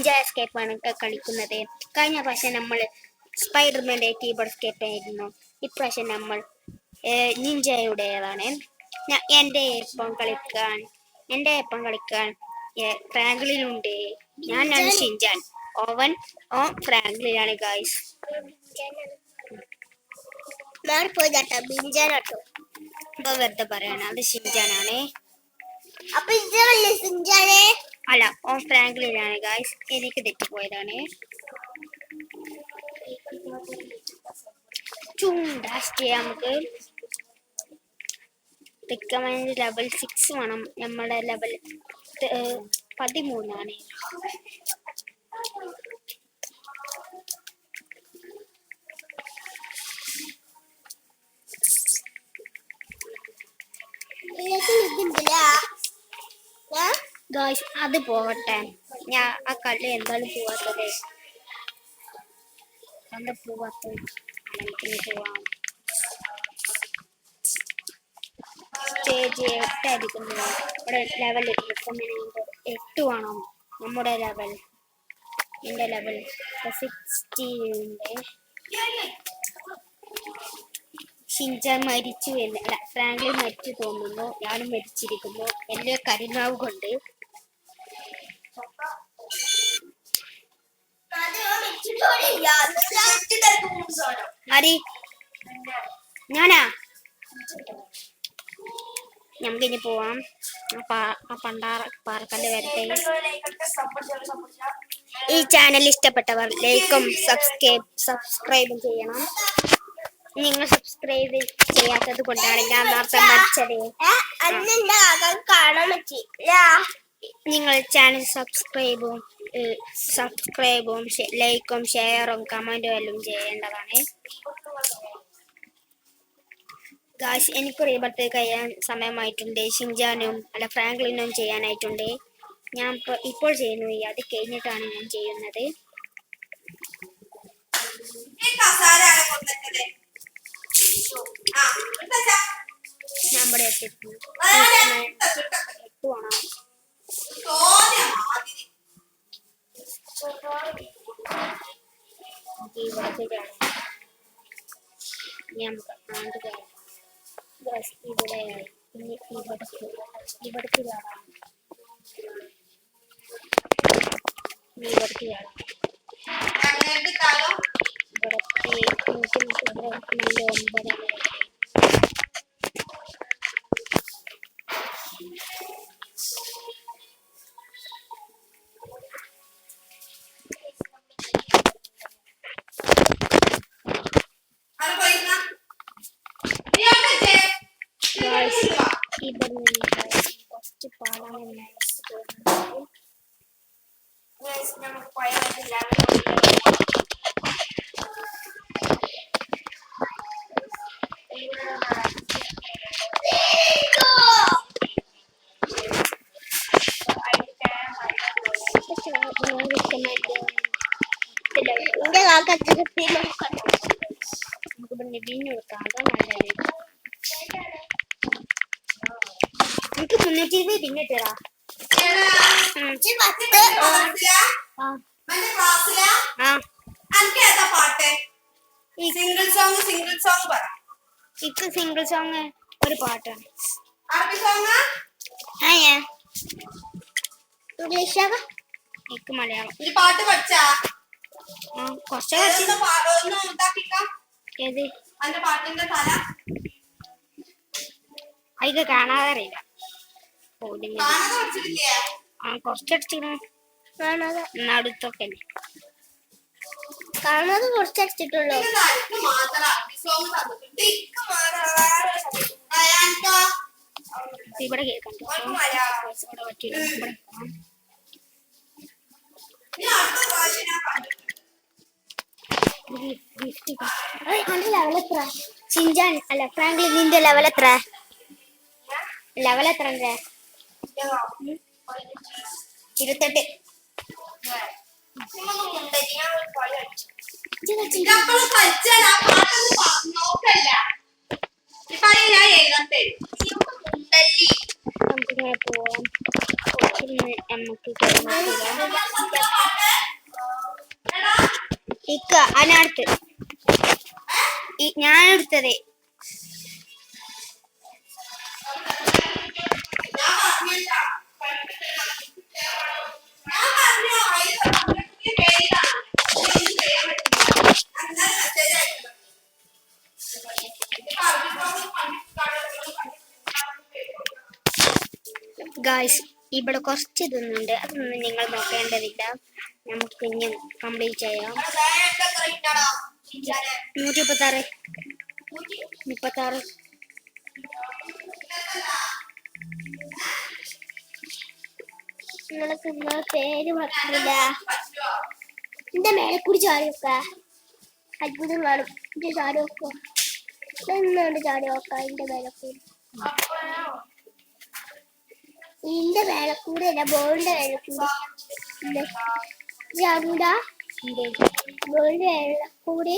Ninja escape ആണ് കളിക്കുന്നത്. കഴിഞ്ഞ പ്രാവശ്യം നമ്മൾ സ്പൈഡർമാൻ്റെ കീബോർഡ് എസ്കേപ്പ് ആയിരുന്നു. ഇപ്രാവശ്യം നമ്മൾ നിഞ്ചയുടേതാണ്. എൻ്റെ ഒപ്പം കളിക്കാൻ ഫ്രാങ്ക്ലിനുണ്ട്. ഞാനാണ് ഷിൻജാൻ. ഫ്രാങ്ക്ലിനാണ് ഗായ്സ്. വെറുതെ പറയാണ്, അത് ഷിൻജാനാണ്. അല്ല, ഫ്രാങ്ക്ലിനാണ് ഗായ്സ്. എനിക്ക് തെറ്റിപ്പോയതാണ്. നമുക്ക് റിക്കമെൻഡ് ലെവൽ 6 വേണം. നമ്മുടെ ലെവൽ 13 ഗായ്സ്. അത് പോകട്ടെ, ഞാൻ ആ കളി എന്താണ് പോവാത്തത്? പോവാം. സ്റ്റേജ് 8 ആയിരിക്കുന്നു. ഇവിടെ ലെവൽ 8 വേണം. നമ്മുടെ ലെവൽ, എൻ്റെ ലെവൽ 60 ഉണ്ട്. ഷിൻജാൻ മരിച്ചു എന്ന് ഫ്രാങ്ക്ലിൻ മരിച്ചു തോന്നുന്നു. ഞാനും മരിച്ചിരിക്കുന്നു. എൻ്റെ കരിനാവ് കൊണ്ട്. ഞാനാ? നമുക്കിനി പോവാം. പാറക്കല്ല് വരട്ടെ. ഈ ചാനൽ ഇഷ്ടപ്പെട്ടവർ ലൈക്കും സബ്സ്ക്രൈബും ചെയ്യണം. നിങ്ങൾ സബ്സ്ക്രൈബ് ചെയ്യാത്തത് കൊണ്ടാണ് ഞാൻ നേരത്തെ മരിച്ചത്. നിങ്ങൾ ചാനൽ സബ്സ്ക്രൈബും ലൈക്കും ഷെയറും കമന്റും എല്ലാം ചെയ്യേണ്ടതാണ്. ഗായ്സ്, എനിക്ക് റീബർത്ത് കഴിയാൻ സമയമായിട്ടുണ്ട്. ഷിൻജാനും ഫ്രാങ്ക്ലിനും ചെയ്യാനായിട്ടുണ്ട്. ഞാൻ ഇപ്പോൾ ചെയ്യുന്നു. അത് കഴിഞ്ഞിട്ടാണ് ഞാൻ ചെയ്യുന്നത്. ഞാൻ ഇവിടെ എത്തിക്കുന്നു. ഇവിടെയായി. പിന്നെ ഇവിടേക്ക് കാണാം. കുറച്ച് പാടാണ്. എനിക്ക് 320 പിന്നിട്ടാ. സിംഗിൾ സോങ് ഒരു പാട്ടാണ്. എനിക്ക് മലയാളം പാട്ട് പഠിച്ചാ കുറച്ച് ഏത് അതിക്ക് കാണാതെ അറിയില്ല. കുറച്ചടിച്ചിരുന്നു. അടുത്തൊക്കെ കാണാതെ കുറച്ചടിച്ചിട്ടുള്ളൂ. ഇവിടെ കേൾക്കണ്ട. ഷിൻജാൻ അല്ല ഫ്രാങ്ക്ലിൻ, നിന്റെ ലെവൽ എത്ര? ലെവൽ എത്ര? 28. നമുക്ക് ഇക്ക അതിനടുത്ത് ഞാൻ എടുത്തത് ഗായ്സ് ഇവിടെ കുറച്ച് ഇതൊന്നുണ്ട്, അതൊന്നും നിങ്ങൾ നോക്കേണ്ടതില്ല. നമുക്ക് ഇനി കംപ്ലീറ്റ് ചെയ്യാം. 136 36 നിങ്ങൾക്ക് പേര് പറ്റില്ല. എന്റെ മേലെ കൂടി ചാടി വെക്ക, അത്ഭുതം കാണും. എന്റെ ചാടി വെക്കോ, എന്നുകൊണ്ട് ചാടി വെക്ക. എന്റെ മേലെ കൂടി, നിന്റെ മേലെ കൂടെ അല്ല, ബോളിന്റെ മേലെ കൂടി ചാടൂടാ. ബോളിന്റെ മേലെ കൂടി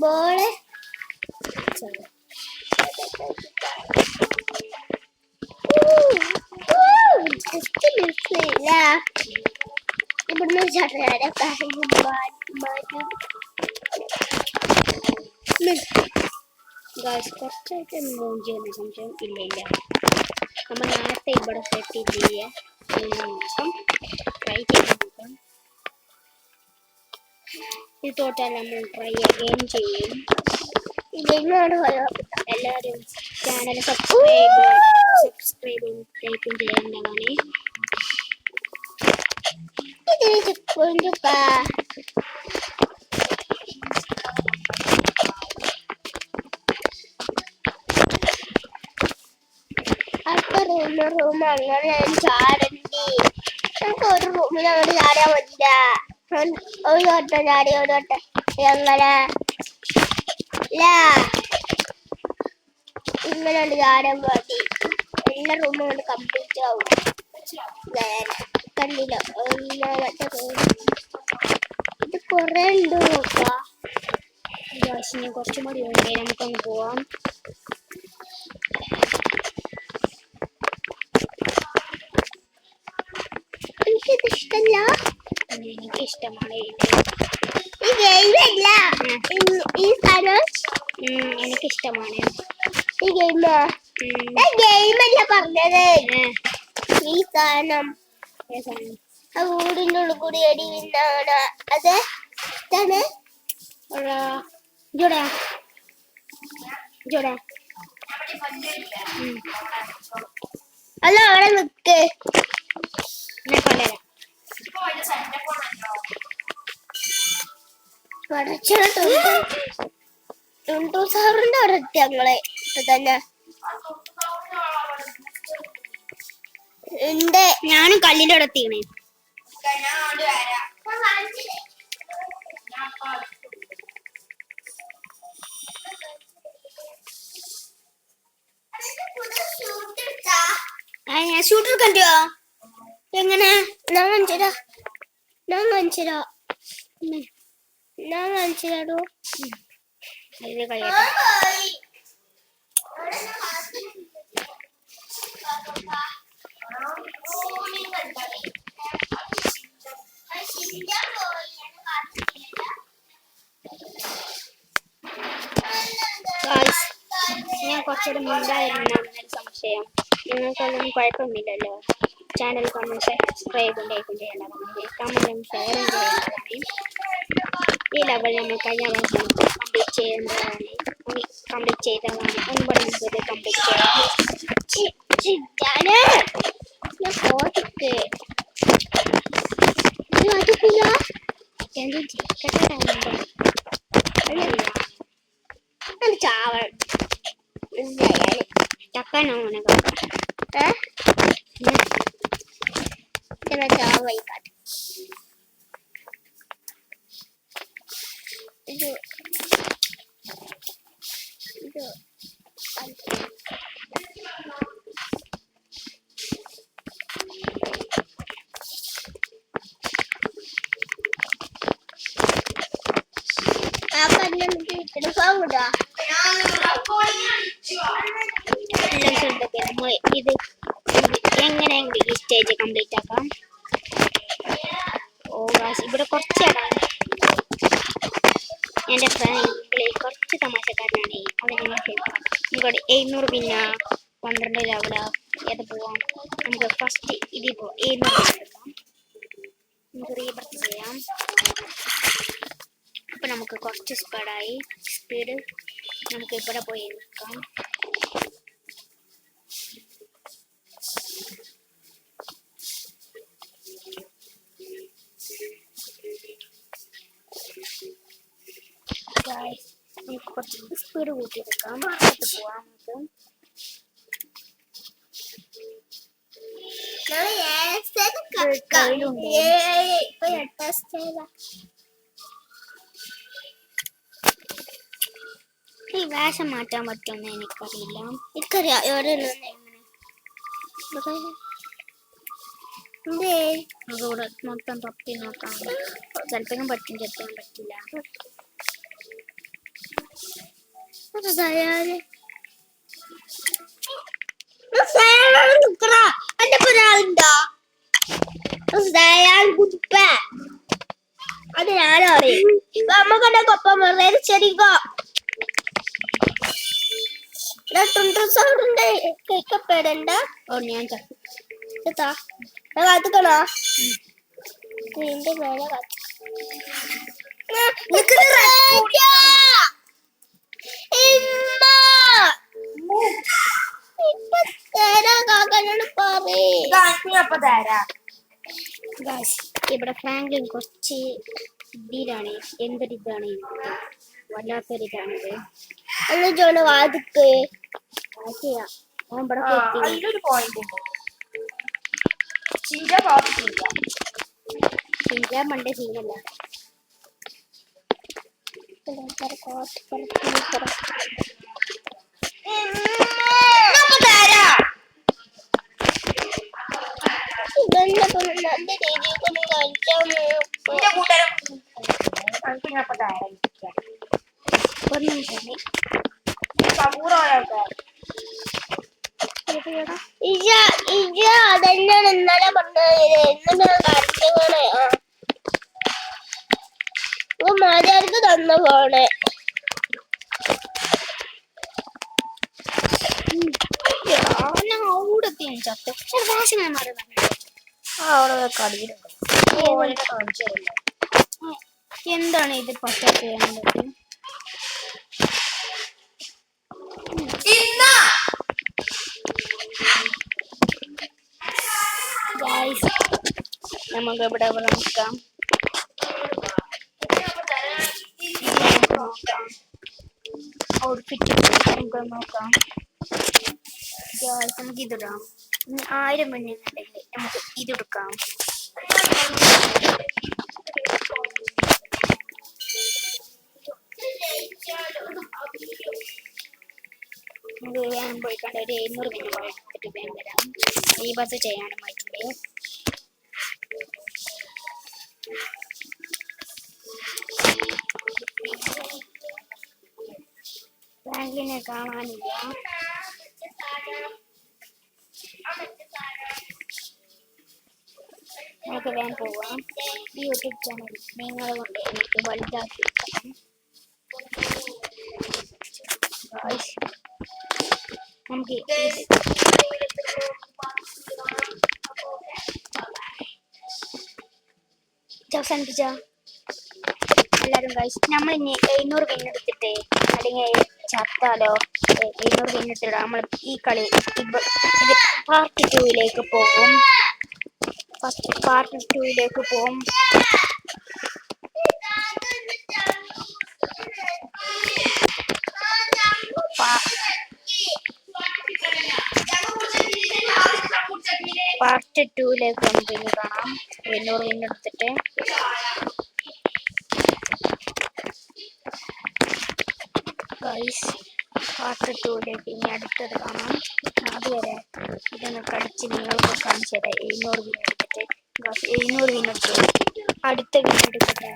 ബോള് ഇവിടുന്ന് കുറച്ചായിട്ട് മൂഞ്ചിയെന്ന് സംശയം ഇല്ല. നമ്മൾ നേരത്തെ ഇവിടെ സെറ്റ് ചെയ്യാം, ട്രൈ ചെയ്ത് നോക്കാം. ഇത് തോറ്റാൽ നമ്മൾ ട്രൈ അഗെയിൻ ചെയ്യും. എല്ലാവരും ചാനൽ സബ്സ്ക്രൈബും ലൈക്കും ചെയ്യേണ്ടതാണ്. അടുത്ത റൂം അങ്ങനെ ചാടണ്ടി. നമുക്ക് ഒരു റൂമിൽ അങ്ങോട്ട് ചാടാൻ പറ്റില്ല. ഒരു വട്ടം ചാടി, ഒരു വട്ടം എങ്ങനെ ഇങ്ങനെ ചാടാൻ മതി. എല്ലാ റൂമും കൊണ്ട് കംപ്ലീറ്റ് ആവും. കണ്ടില്ല, ഒന്നാമത്തെ റൂം ഇത് കൊറേ ഉണ്ട് നോക്കാം. കുറച്ചും കൂടി ഉണ്ട്, നമുക്കൊന്ന് പോവാം. എനിക്കിത് ഇഷ്ടമല്ല. എനിക്ക് ഇഷ്ടമാണ് ഈ ഗെയിമല്ല, ഈ സാധനം എനിക്കിഷ്ടമാണ്. ഈ ഗെയിമല്ല പറഞ്ഞത്, ഈ സാധനം ആ വീടിൻ്റെ ഉള്ളിൽ കൂടി അടി വീണാണ്. അത് ഇതാണ്. അല്ല, അവിടെ നിക്ക്. സാറിന്റെ അവിടെ എത്തി ഞങ്ങളെ. ഇപ്പൊ തന്നെ ഉണ്ട്, ഞാനും കല്ലിന്റെ അവിടെ എത്തിക്കണേ. ഞാൻ ഷൂട്ടർ കണ്ടോ എങ്ങനെ? ഞാൻ കാണിച്ചതോ അതിന് കഴിയട്ടെ. ഞാൻ കുറച്ചുകൂടെ മുണ്ടായിരുന്നു സംശയം. നിങ്ങൾക്കൊന്നും കുഴപ്പമൊന്നുമില്ലല്ലോ. ചാനൽ സബ്സ്ക്രൈബും ലൈക്കും ചെയ്യേണ്ടതാണ്, കമന്റും ഷെയറും ചെയ്യേണ്ടതാണ്. ഈ ലെവൽ നമ്മൾ കഴിഞ്ഞ പ്രാവശ്യം കംപ്ലീറ്റ് ചെയ്തതാണ്. ഒന്നുകൂടെ നമുക്ക് കംപ്ലീറ്റ് ചെയ്യാം. ചാവൽ ചക്കാനോ ചാവായി കാട്ട്. ഇത് എങ്ങനെയെങ്കിലും ഈ സ്റ്റേജ് കംപ്ലീറ്റ് ആക്കാം. ഓ ഇവിടെ കുറച്ച് ഇടാണ്. എൻ്റെ ഫ്രണ്ടിൽ കുറച്ച് തമാശക്കാരനാണ്. അവനെ ഇവിടെ 700 പിന്നെ 12 ലെവല ഏത് പോവാം. നമുക്ക് ഫസ്റ്റ് ഇതിൽ പോവാം. 700 എടുക്കാം. നമുക്ക് റീബർത്ത് ചെയ്യാം. അപ്പം നമുക്ക് കുറച്ച് സ്പീഡ് നമുക്ക് ഇവിടെ പോയി നിൽക്കാം. നമുക്ക് കുറച്ച് സ്പീഡ് കൂട്ടിയെടുക്കാം. അടുത്ത് പോവാം. ഈ വേഷം മാറ്റാൻ പറ്റുമെന്ന് എനിക്കറിയില്ല. എനിക്കറിയാം എവിടെ ഇവിടെ മൊത്തം തപ്പി നോക്കാം. ചിലപ്പോഴും പറ്റും, ചിലപ്പോഴും പറ്റില്ല. എന്റെ ഒരാളുണ്ടോ? അത് ഞാനോ അറിയാം. നമുക്കെന്നെ കൊപ്പം വെറുതെ ചെടിക്കോ സൗണ്ട് കേൾക്കപ്പെടണ്ട. ഓ ഞാൻ കാത്തുക്കണോ? എന്റെ മേലെ ഇവിടെ ഫ്രാങ്ക്ലിൻ കുറച്ച് ഇതിലാണ്. എന്തൊരിതാണ്, വല്ലാത്തൊരിതാണിത്. അന്ന് ജോണ് വാതിക്ക് അതിലൊരു പോയിന്റ് ഉണ്ട്. മണ്ടേ ചെയ്യല്ല. അതെന്നാണ് ഇന്നലെ പറഞ്ഞത്. മാതാർക്ക് തന്ന ഫോണ് എന്താണ് ഇത് പറ്റാത്തത്? നമുക്ക് ഇവിടെ നോക്കാം. ഔട്ട്ഫിറ്റ് നമുക്ക് നോക്കാം. നമുക്ക് ഇതിടാം. 1000 മണിന്നുണ്ടെങ്കിൽ നമുക്ക് ഇതെടുക്കാം. വേഗം പോയിക്കണ്ട. ഒരു 700 മിനിറ്റ് എടുത്തിട്ട് വേഗം വരാം. ഈ ബസ് ചെയ്യാനുമായിട്ടുണ്ട്. ഫ്രാങ്ക്ലിനെ കാണാനില്ല. നമുക്ക് വേഗം പോവാം. ഈ യൂട്യൂബ് ചാനൽ നിങ്ങളെ കൊണ്ട് എനിക്ക് വലുതാക്കി നമുക്ക് അവസാനിപ്പിച്ച എല്ലാരും ഗൈസ്. നമ്മൾ ഇനി 700 പിന്നെടുത്തിട്ട് അല്ലെങ്കിൽ ചത്താലോ 700 പിന്നെടുത്തിട്ട് നമ്മൾ ഈ കളി ഇത് പാർട്ട് 2ലേക്ക് പോകും. ഫസ്റ്റ് പാർട്ട് 2ലേക്ക് പോകും. പാർട്ട് 2ലേക്ക് നമുക്ക് ഇനി കാണാം. 700 പിന്നെടുത്തിട്ട് പാർട്ട് 2ലേക്ക് ഇനി അടുത്തത് കാണാം. അതുവരെ ഇതൊന്ന് കളിച്ച് നിങ്ങൾക്ക് കാണിച്ചു തരാം. 700 പിന്നെടുത്തിട്ട് 700 പിന്നെടുത്ത് അടുത്ത പിന്നെടുത്തിട്ട്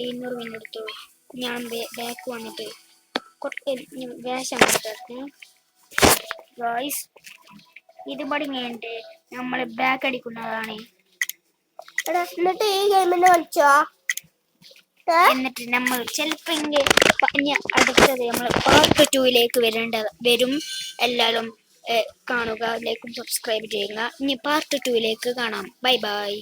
700 പിന്നെടുത്തു. ഞാൻ ബാക്ക് വന്നിട്ട് വേഷം ഗായ്സ് ഇത് പടിങ്ങേണ്ട് നമ്മൾ ബാക്ക് അടിക്കുന്നതാണ്. എടാ എന്നിട്ട് ഈ ഗെയിമിനെ കളിച്ചോ? എന്നിട്ട് നമ്മൾ ചിലപ്പോ അടുത്തത് നമ്മൾ പാർട്ട് 2 വരും. എല്ലാവരും കാണുക, ലൈക്കും സബ്സ്ക്രൈബ് ചെയ്യുക. ഇനി പാർട്ട് 2 കാണാം. Bye bye.